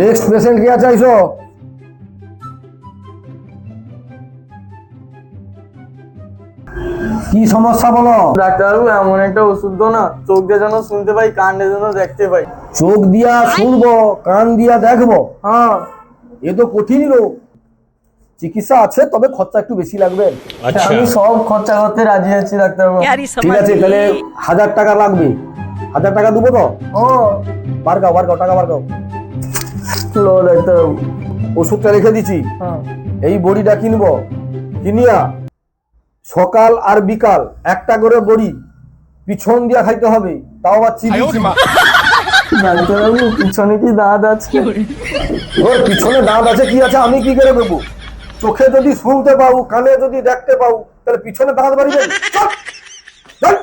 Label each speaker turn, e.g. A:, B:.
A: Next patient কে আছে আইসো। কি সমস্যা বলো?
B: ডাক্তারবাবু এমন একটা ওষুধ দাও না, চোখ দিয়ে যেন শুনতে পাই, কান দিয়ে যেন দেখতে পাই।
A: চোখ দিয়া শুনবো, কান দিয়া দেখবো?
B: হ্যাঁ।
A: এ তো কঠিন রোগ। চিকিৎসা আছে, তবে খরচা একটু বেশি লাগবে।
B: আমি সব খরচা করতে রাজি আছি ডাক্তারবাবু।
A: ঠিক আছে, তাহলে 1000 টাকা লাগবে। 1000 টাকা দেবো তো?
B: ও
A: বার গাও টাকা বার গাও।
B: লো ডাক্তারবাবু।
A: ওষুধটা রেখে দিছি,
B: হ্যাঁ।
A: এই বড়িটা কিনবো, কিনিয়া সকাল আর বিকাল একটা করে বড়ি পিছন দিয়া খাইতে হবে, তাও আবার চিবি চিবি।
B: ডাক্তারবাবু পিছনে কি দাঁত আছে?
A: ওর পিছনে দাঁত আছে কি আছে আমি কি করে দেবো? চোখে যদি শুনতে পাও, কানে যদি দেখতে পাও, তাহলে পিছনে দাঁত বাড়িবে? চল, চল।